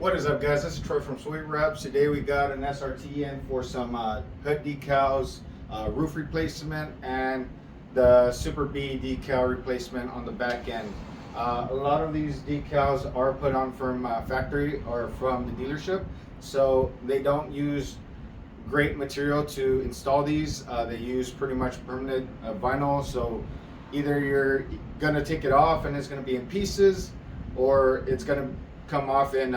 What is up, guys? This is Troy from Sweet Wraps. Today we got an SRT in for some hood decals, roof replacement, and the Super B decal replacement on the back end. A lot of these decals are put on from factory or from the dealership, so they don't use great material to install these. They use pretty much permanent vinyl, so either you're gonna take it off and it's gonna be in pieces, or it's gonna come off in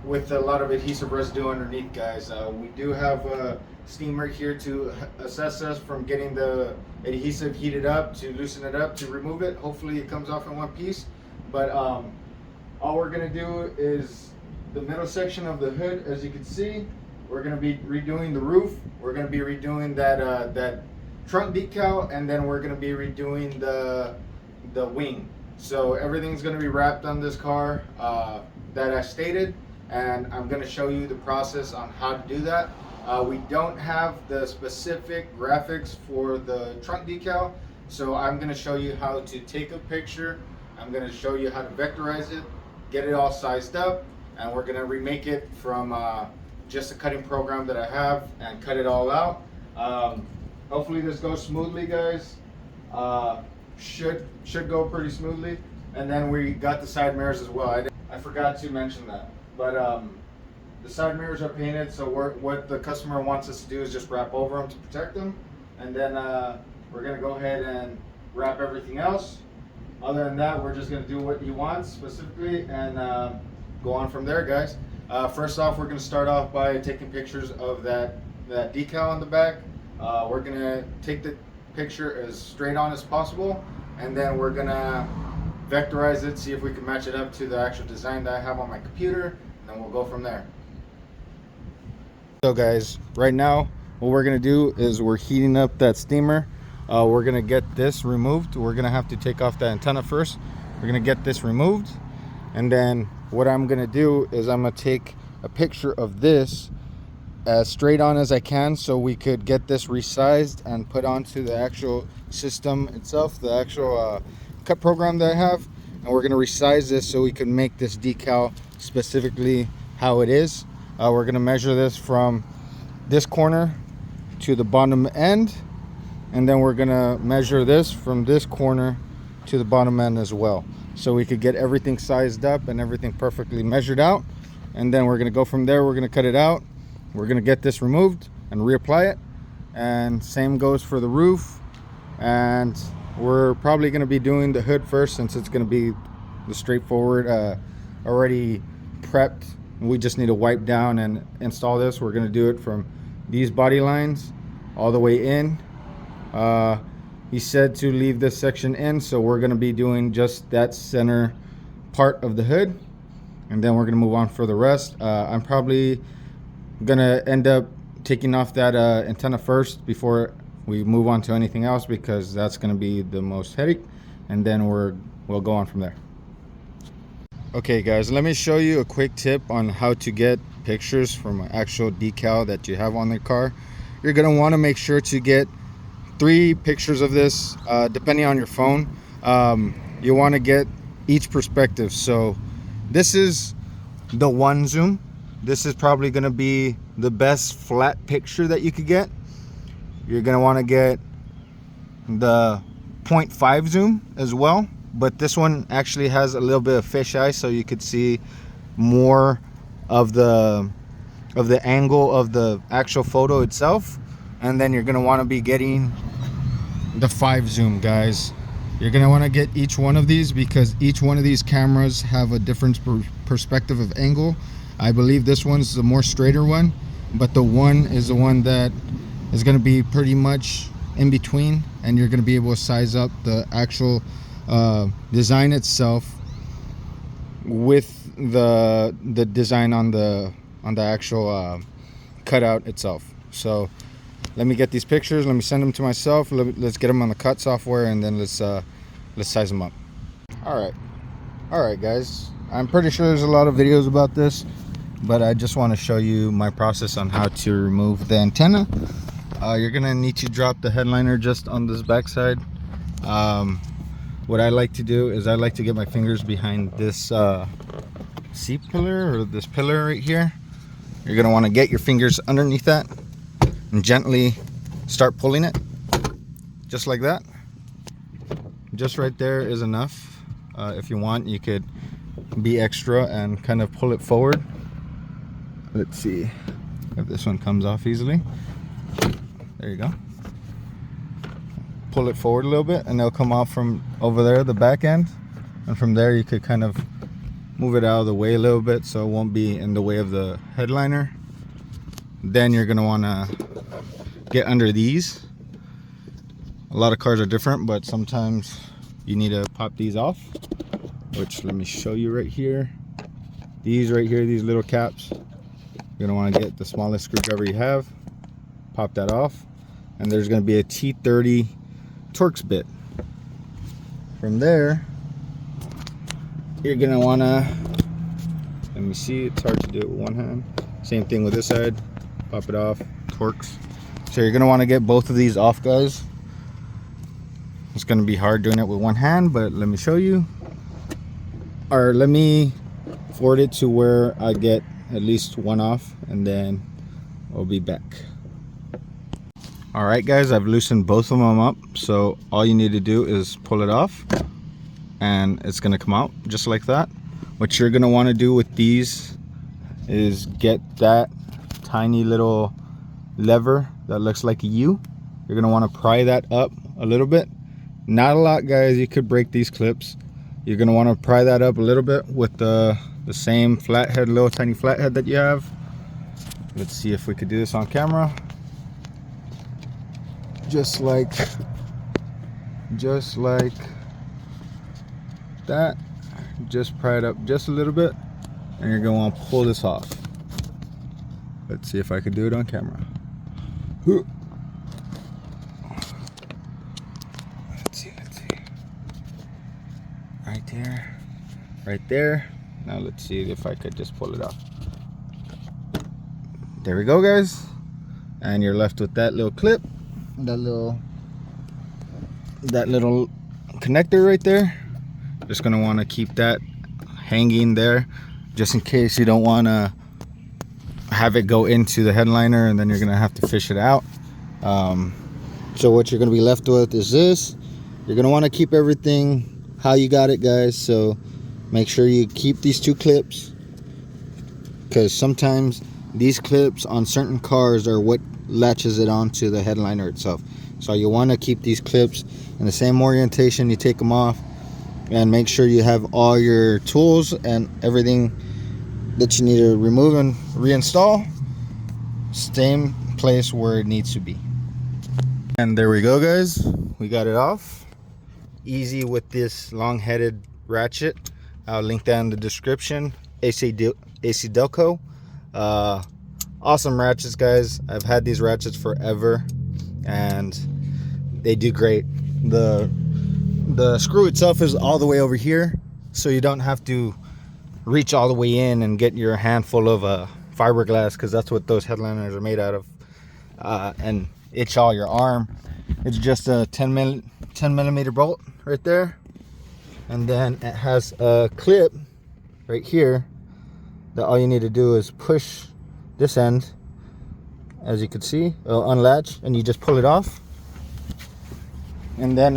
with a lot of adhesive residue underneath, guys. We do have a steamer here to assess us from getting the adhesive heated up to loosen it up to remove it. Hopefully it comes off in one piece, but all we're gonna do is the middle section of the hood. As you can see, we're gonna be redoing the roof, we're gonna be redoing that trunk decal, and then we're gonna be redoing the wing. So everything's going to be wrapped on this car that I stated, and I'm going to show you the process on how to do that. We don't have the specific graphics for the trunk decal, so I'm going to show you how to take a picture. I'm going to show you how to vectorize it, get it all sized up, and we're going to remake it from just a cutting program that I have and cut it all out. Hopefully this goes smoothly, guys. Should go pretty smoothly. And then we got the side mirrors as well. I forgot to mention that, but the side mirrors are painted, so what the customer wants us to do is just wrap over them to protect them, and then we're gonna go ahead and wrap everything else. Other than that, we're just gonna do what he wants specifically and go on from there, guys. First off, we're gonna start off by taking pictures of that decal on the back. We're gonna take the picture as straight on as possible, and then we're gonna vectorize it, see if we can match it up to the actual design that I have on my computer, and then we'll go from there. So guys, right now what we're gonna do is we're heating up that steamer. We're gonna get this removed. We're gonna have to take off the antenna first. We're gonna get this removed, and then what I'm gonna do is I'm gonna take a picture of this as straight on as I can, so we could get this resized and put onto the actual system itself, the actual cut program that I have. And we're going to resize this so we can make this decal specifically how it is. We're going to measure this from this corner to the bottom end, and then we're going to measure this from this corner to the bottom end as well, so we could get everything sized up and everything perfectly measured out. And then we're going to go from there. We're going to cut it out. We're going to get this removed and reapply it, and same goes for the roof. And we're probably going to be doing the hood first, since it's going to be the straightforward, already prepped. We just need to wipe down and install this. We're going to do it from these body lines all the way in. He said to leave this section in, so we're going to be doing just that center part of the hood, and then we're going to move on for the rest. I'm probably gonna end up taking off that antenna first before we move on to anything else, because that's gonna be the most headache, and then we'll go on from there. Okay guys, let me show you a quick tip on how to get pictures from an actual decal that you have on the car. You're gonna want to make sure to get 3 pictures of this, depending on your phone. You want to get each perspective. So this is the 1 zoom. This is probably going to be the best flat picture that you could get. You're going to want to get the 0.5 zoom as well, but this one actually has a little bit of fisheye, so you could see more of the angle of the actual photo itself. And then you're going to want to be getting the 5 zoom, guys. You're going to want to get each one of these, because each one of these cameras have a different perspective of angle. I believe this one's the more straighter one, but the one is the one that is going to be pretty much in between, and you're going to be able to size up the actual design itself with the design on the actual cutout itself. So let me get these pictures, let me send them to myself, let's get them on the cut software, and then let's size them up. All right guys, I'm pretty sure there's a lot of videos about this, but I just want to show you my process on how to remove the antenna. You're gonna need to drop the headliner just on this backside. What I like to do is I like to get my fingers behind this C-pillar, or this pillar right here. You're going to want to get your fingers underneath that and gently start pulling it, just like that. Just right there is enough. If you want, you could be extra and kind of pull it forward. Let's see if this one comes off easily. There you go. Pull it forward a little bit and it'll come off from over there, the back end. And from there you could kind of move it out of the way a little bit so it won't be in the way of the headliner. Then you're gonna wanna get under these. A lot of cars are different, but sometimes you need to pop these off, which let me show you right here. These right here, these little caps, you're gonna wanna get the smallest screwdriver you have, pop that off, and there's gonna be a T30 Torx bit. From there, you're gonna wanna, let me see, it's hard to do it with one hand. Same thing with this side, pop it off, Torx. So you're gonna wanna get both of these off, guys. It's gonna be hard doing it with one hand, but let me show you. Or let me forward it to where I get at least one off, and then I'll be back. All right, guys, I've loosened both of them up. So all you need to do is pull it off and it's gonna come out just like that. What you're gonna wanna do with these is get that tiny little lever that looks like a U. You're gonna wanna pry that up a little bit. Not a lot, guys, you could break these clips. You're gonna wanna pry that up a little bit with the same flathead, little tiny flathead that you have. Let's see if we could do this on camera. Just like that. Just pry it up just a little bit, and you're gonna want to pull this off. Let's see if I could do it on camera. Let's see. Right there. Now let's see if I could just pull it off. There we go, guys. And you're left with that little clip, that little connector right there. Just gonna want to keep that hanging there just in case you don't want to have it go into the headliner and then you're gonna have to fish it out. So what you're gonna be left with is this. You're gonna want to keep everything how you got it, guys. So make sure you keep these two clips, because sometimes these clips on certain cars are what latches it onto the headliner itself. So you want to keep these clips in the same orientation. You take them off and make sure you have all your tools and everything that you need to remove and reinstall same place where it needs to be. And there we go, guys, we got it off easy with this long-headed ratchet. I'll link that in the description. AC Delco. Awesome ratchets, guys. I've had these ratchets forever and they do great. The screw itself is all the way over here, so you don't have to reach all the way in and get your handful of fiberglass, because that's what those headliners are made out of, and itch all your arm. It's just a 10 millimeter bolt right there, and then it has a clip right here that all you need to do is push this end. As you can see, it'll unlatch and you just pull it off, and then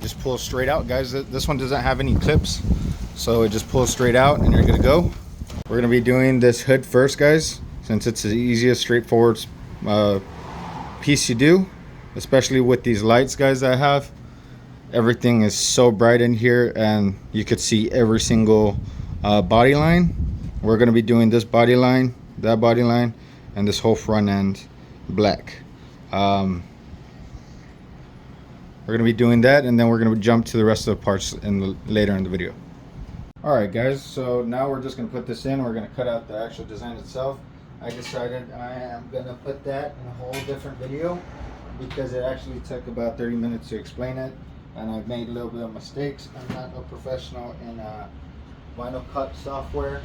just pull straight out, guys. This one doesn't have any clips, so it just pulls straight out and you're gonna go. We're gonna be doing this hood first, guys, since it's the easiest, straightforward piece you do, especially with these lights, guys, that I have. Everything is so bright in here and you could see every single body line. We're gonna be doing this body line, that body line, and this whole front end black. We're gonna be doing that, and then we're gonna jump to the rest of the parts later in the video. All right, guys, so now we're just gonna put this in. We're gonna cut out the actual design itself. I decided I am gonna put that in a whole different video because it actually took about 30 minutes to explain it, and I've made a little bit of mistakes. I'm not a professional in vinyl cut software,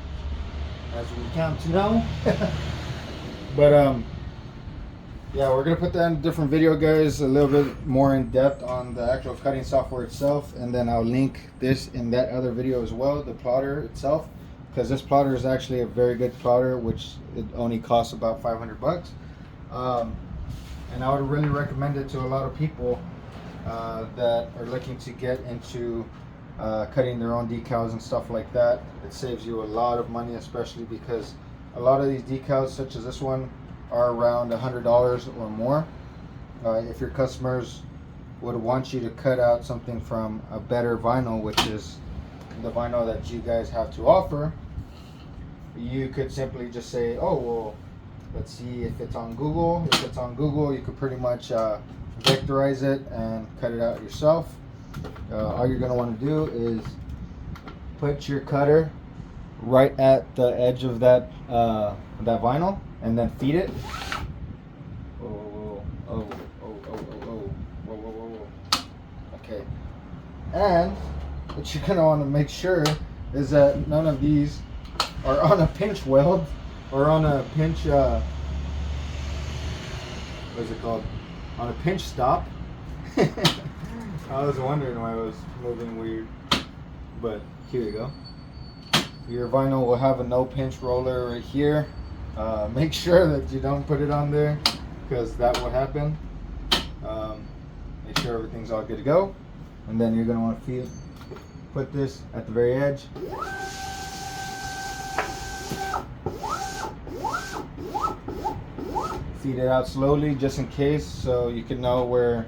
as we come to know. But Yeah, we're gonna put that in a different video, guys, a little bit more in depth on the actual cutting software itself, and then I'll link this in that other video as well, the plotter itself, because this plotter is actually a very good plotter, which it only costs about 500 bucks. And I would really recommend it to a lot of people that are looking to get into cutting their own decals and stuff like that. It saves you a lot of money, especially because a lot of these decals, such as this one, are around $100 or more. If your customers would want you to cut out something from a better vinyl, which is the vinyl that you guys have to offer, you could simply just say, oh, well, let's see if it's on Google. If it's on Google, you could pretty much vectorize it and cut it out yourself. All you're going to want to do is put your cutter right at the edge of that vinyl, and then feed it. Okay. And what you're gonna want to make sure is that none of these are on a pinch weld or on a pinch. What is it called? On a pinch stop. I was wondering why it was moving weird, but here you go. Your vinyl will have a no pinch roller right here. Make sure that you don't put it on there, because that will happen. Make sure everything's all good to go, and then you're going to want to put this at the very edge. Feed it out slowly, just in case, so you can know where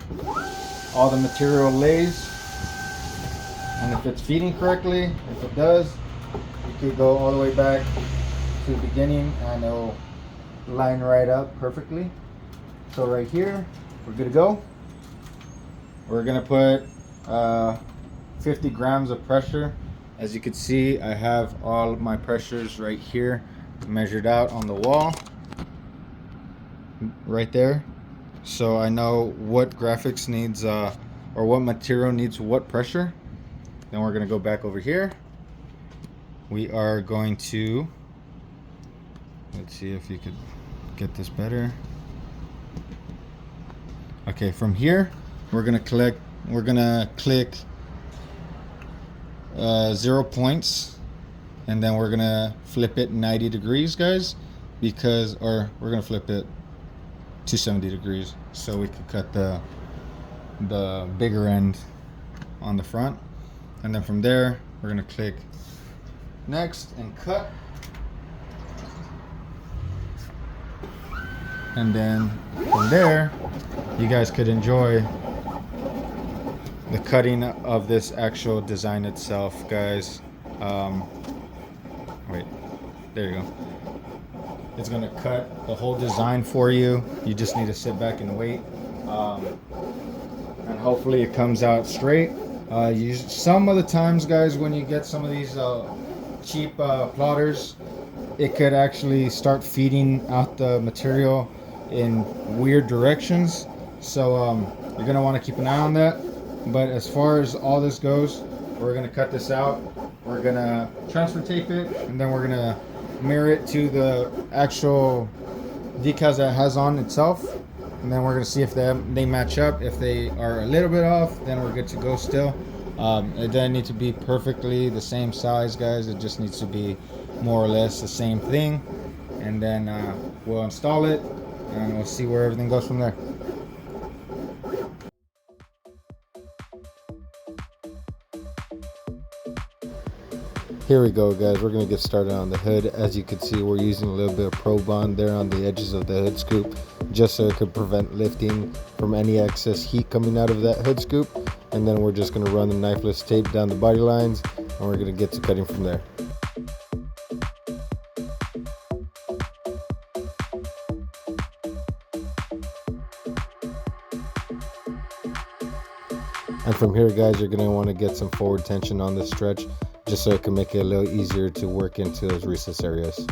all the material lays, and if it's feeding correctly. If it does, you could go all the way back to the beginning and it'll line right up perfectly. So right here, we're good to go. We're gonna put 50 grams of pressure. As you can see, I have all of my pressures right here measured out on the wall right there, so I know what graphics needs or what material needs what pressure. Then we're gonna go back over here. We are going to, let's see if you could get this better. Okay, from here we're gonna click 0 points, and then we're gonna flip it 90 degrees, guys, because, or we're gonna flip it to 70 degrees so we could cut the bigger end on the front. And then from there we're gonna click next and cut. And then from there, you guys could enjoy the cutting of this actual design itself, guys. Wait, there you go. It's gonna cut the whole design for you. You just need to sit back and wait, and hopefully it comes out straight. Some of the times, guys, when you get some of these cheap plotters, it could actually start feeding out the material in weird directions, so you're gonna want to keep an eye on that. But as far as all this goes, we're gonna cut this out, we're gonna transfer tape it, and then we're gonna mirror it to the actual decals that it has on itself, and then we're gonna see if they match up. If they are a little bit off, then we're good to go still. It doesn't need to be perfectly the same size, guys. It just needs to be more or less the same thing, and then we'll install it and we'll see where everything goes from there. Here we go, guys. We're gonna get started on the hood. As you can see, we're using a little bit of Pro Bond there on the edges of the hood scoop, just so it could prevent lifting from any excess heat coming out of that hood scoop. And then we're just gonna run the knifeless tape down the body lines, and we're gonna get to cutting from there. And from here, guys, you're gonna want to get some forward tension on this stretch, just so it can make it a little easier to work into those recess areas.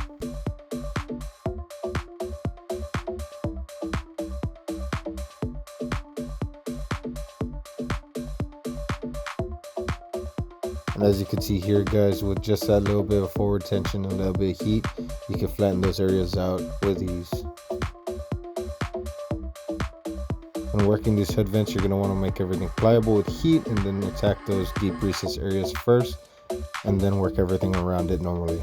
And as you can see here, guys, with just that little bit of forward tension and a little bit of heat, you can flatten those areas out with ease. When working these hood vents, you're going to want to make everything pliable with heat, and then attack those deep recess areas first, and then work everything around it normally.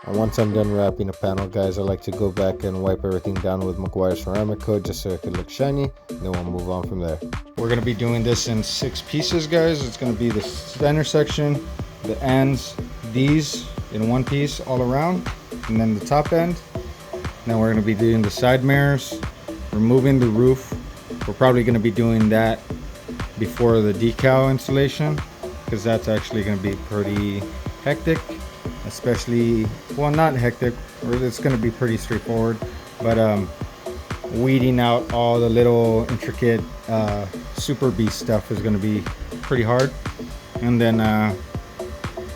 And once I'm done wrapping a panel, guys, I like to go back and wipe everything down with McGuire ceramic coat just so it could look shiny. Then we'll move on from there. We're going to be doing this in 6 pieces, guys. It's going to be the center section, the ends, these in one piece all around, and then the top end. Now we're going to be doing the side mirrors, removing the roof. We're probably going to be doing that before the decal installation, because that's actually going to be pretty hectic. Especially, well, not hectic, or it's going to be pretty straightforward, but weeding out all the little intricate super beast stuff is going to be pretty hard. And then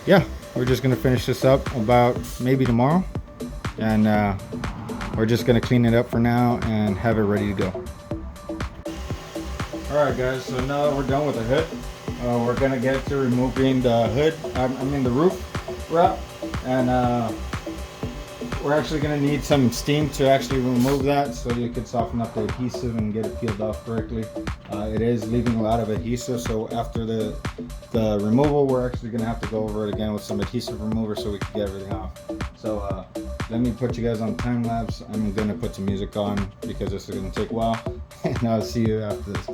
yeah, we're just going to finish this up about maybe tomorrow, and we're just going to clean it up for now and have it ready to go. Alright guys, so now that we're done with the hood, we're going to get to removing the hood, I mean the roof wrap. And we're actually going to need some steam to actually remove that, so you can soften up the adhesive and get it peeled off correctly. It is leaving a lot of adhesive, so after the removal, we're actually going to have to go over it again with some adhesive remover so we can get everything off. So let me put you guys on time lapse. I'm going to put some music on because this is going to take a while, and I'll see you after this.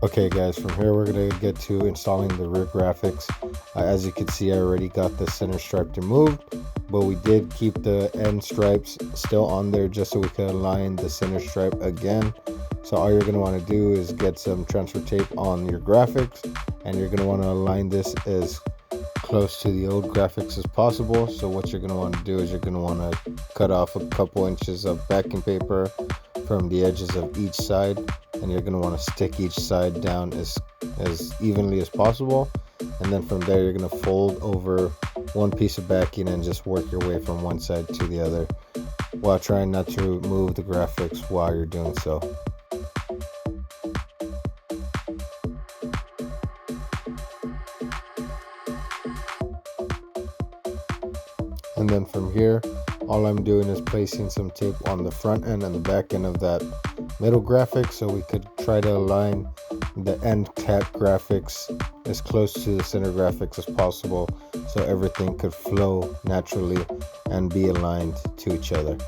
Okay guys, from here we're going to get to installing the rear graphics. As you can see, I already got the center stripe removed, but we did keep the end stripes still on there just so we can align the center stripe again. So all you're going to want to do is get some transfer tape on your graphics, and you're going to want to align this as close to the old graphics as possible. So what you're going to want to do is you're going to want to cut off a couple inches of backing paper from the edges of each side, and you're going to want to stick each side down as evenly as possible. And then from there you're going to fold over one piece of backing and just work your way from one side to the other, while trying not to move the graphics while you're doing so. And then from here, all I'm doing is placing some tape on the front end and the back end of that middle graphics, so we could try to align the end cap graphics as close to the center graphics as possible, so everything could flow naturally and be aligned to each other.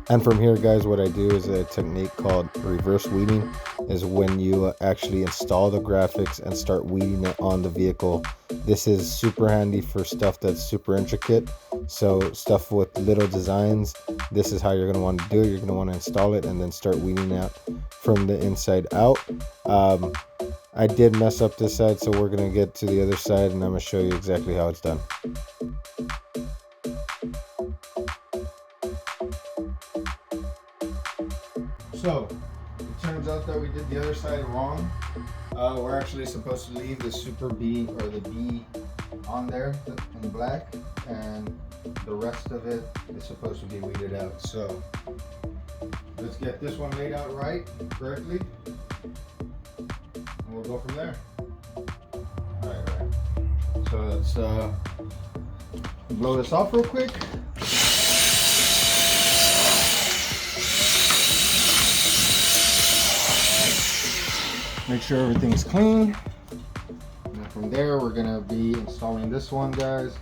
And from here, guys, what I do is a technique called reverse weeding, is when you actually install the graphics and start weeding it on the vehicle. This is super handy for stuff that's super intricate. So stuff with little designs, this is how you're going to want to do it. You're going to want to install it and then start weeding out from the inside out. I did mess up this side, so we're going to get to the other side and I'm going to show you exactly how it's done. So it turns out that we did the other side wrong. We're actually supposed to leave the Super B or the B on there in black, and the rest of it is supposed to be weeded out. So let's get this one laid out correctly, and we'll go from there. All right. So let's blow this off real quick. Make sure everything's clean. And from there, we're gonna be installing this one, guys.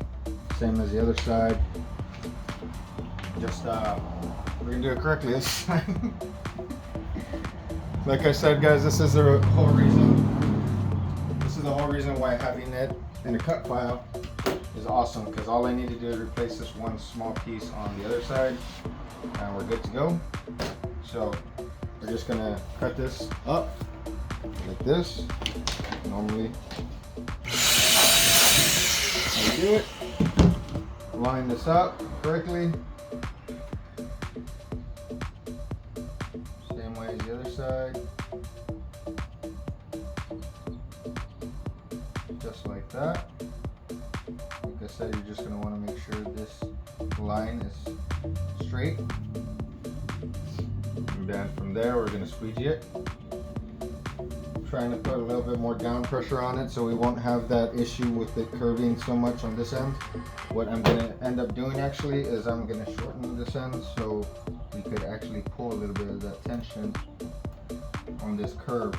Same as the other side. Just we're gonna do it correctly this time. Like I said, guys, this is the whole reason. This is the whole reason why having it in a cut file is awesome, because all I need to do is replace this one small piece on the other side, and we're good to go. So we're just gonna cut this up like this. Normally I do it. Line this up correctly. Same way as the other side. Just like that. Like I said, you're just going to want to make sure this line is straight. And then from there, we're going to squeegee it. Trying to put a little bit more down pressure on it so we won't have that issue with it curving so much on this end. What I'm going to end up doing actually is I'm going to shorten this end so we could actually pull a little bit of that tension on this curve.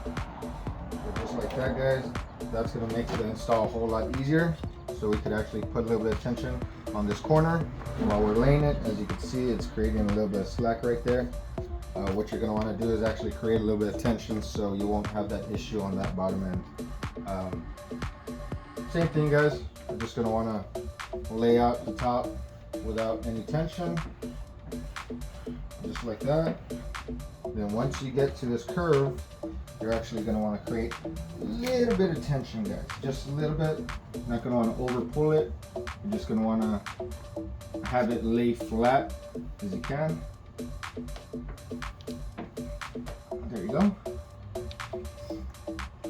So just like that, guys, that's going to make the install a whole lot easier, so we could actually put a little bit of tension on this corner while we're laying it. As you can see, it's creating a little bit of slack right there. What you're going to want to do is actually create a little bit of tension so you won't have that issue on that bottom end. Same thing, guys. We're just going to want to lay out the top without any tension, just like that. Then once you get to this curve, you're actually going to want to create a little bit of tension, guys. Just a little bit. You're not going to want to over pull it. You're just going to want to have it lay flat as you can. There you go.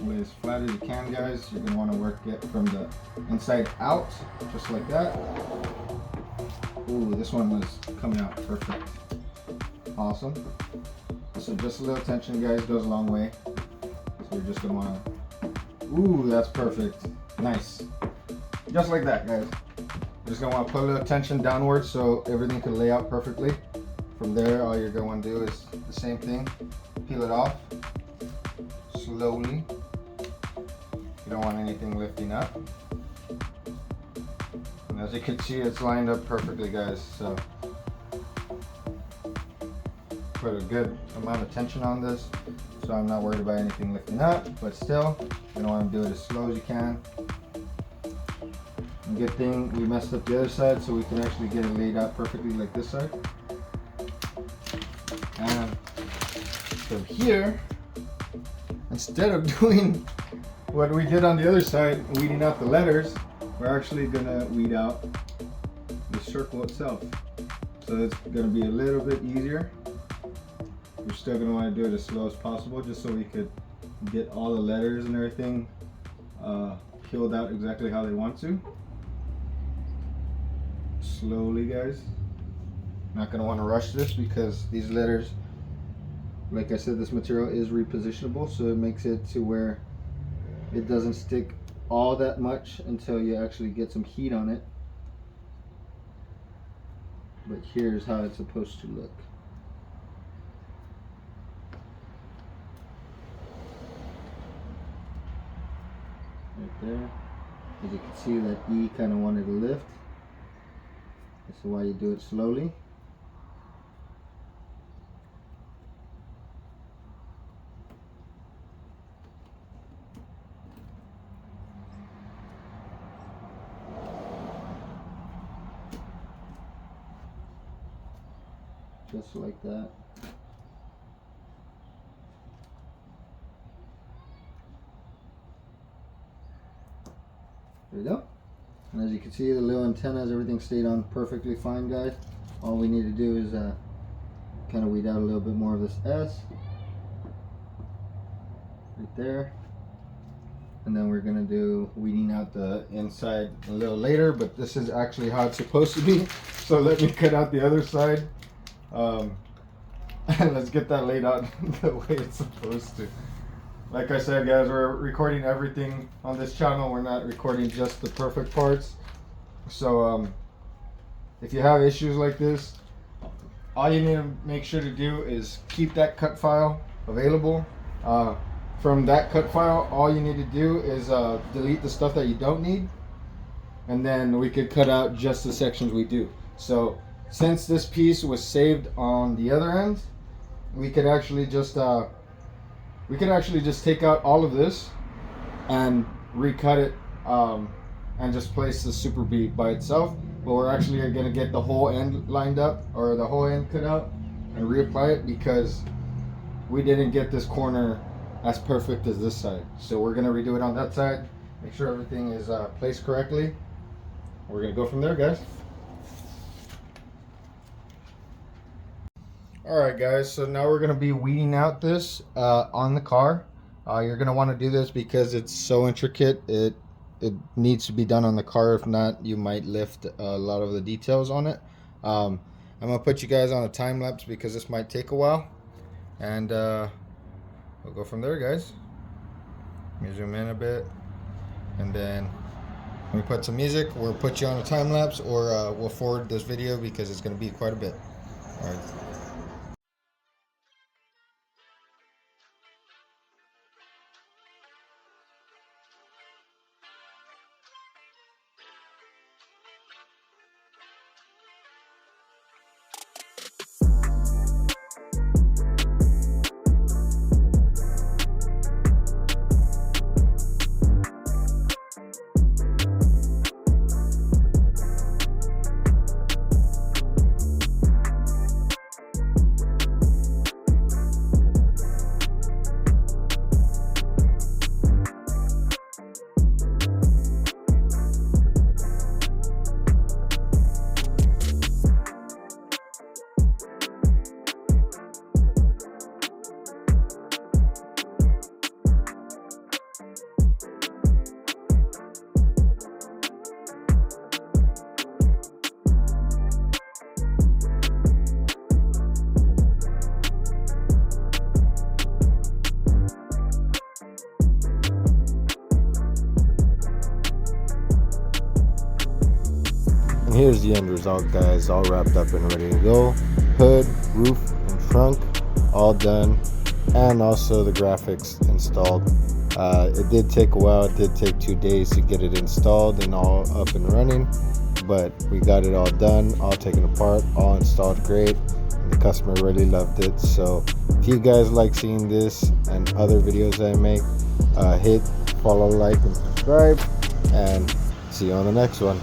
Lay as flat as you can, guys. You're going to want to work it from the inside out, just like that. Ooh, this one was coming out perfect. Awesome. So just a little tension, guys, goes a long way. So you're just going to want to... Ooh, that's perfect. Nice. Just like that, guys. You're just going to want to put a little tension downwards so everything can lay out perfectly. From there, all you're going to want to do is the same thing. Peel it off slowly. You don't want anything lifting up. And as you can see, it's lined up perfectly, guys. So put a good amount of tension on this, so I'm not worried about anything lifting up. But still, you don't want to do it as slow as you can. And good thing we messed up the other side, so we can actually get it laid out perfectly like this side. And from here, instead of doing what we did on the other side, weeding out the letters, we're actually gonna weed out the circle itself. So it's gonna be a little bit easier. We're still gonna want to do it as slow as possible, just so we could get all the letters and everything peeled out exactly how they want to. Slowly, guys. Not going to want to rush this because these letters, like I said, this material is repositionable, so it makes it to where it doesn't stick all that much until you actually get some heat on it. But here's how it's supposed to look. Right there. As you can see, that E kind of wanted to lift. This is why you do it slowly. Just like that. There we go. And as you can see, the little antennas, everything stayed on perfectly fine, guys. All we need to do is kind of weed out a little bit more of this S right there. And then we're gonna do weeding out the inside a little later, but this is actually how it's supposed to be. So let me cut out the other side. And let's get that laid out the way it's supposed to. Like I said, guys, we're recording everything on this channel. We're not recording just the perfect parts. So if you have issues like this, all you need to make sure to do is keep that cut file available. From that cut file, all you need to do is delete the stuff that you don't need, and then we could cut out just the sections we do. So since this piece was saved on the other end, we could actually just take out all of this and recut it and just place the super bead by itself. But we're actually going to get the whole end lined up, or the whole end cut out, and reapply it because we didn't get this corner as perfect as this side. So we're going to redo it on that side, make sure everything is placed correctly. We're going to go from there, guys. Alright guys, so now we're going to be weeding out this on the car. You're going to want to do this because it's so intricate. It needs to be done on the car. If not, you might lift a lot of the details on it. I'm going to put you guys on a time lapse because this might take a while. And we'll go from there, guys. Let me zoom in a bit. And then when we put some music, we'll put you on a time lapse, or we'll forward this video because it's going to be quite a bit. Alright. And here's the end result, guys, all wrapped up and ready to go. Hood, roof, and trunk all done, and also the graphics installed. It did take a while. It did take 2 days to get it installed and all up and running, but we got it all done, all taken apart, all installed great, and the customer really loved it. So if you guys like seeing this and other videos I make, hit follow, like, and subscribe, and see you on the next one.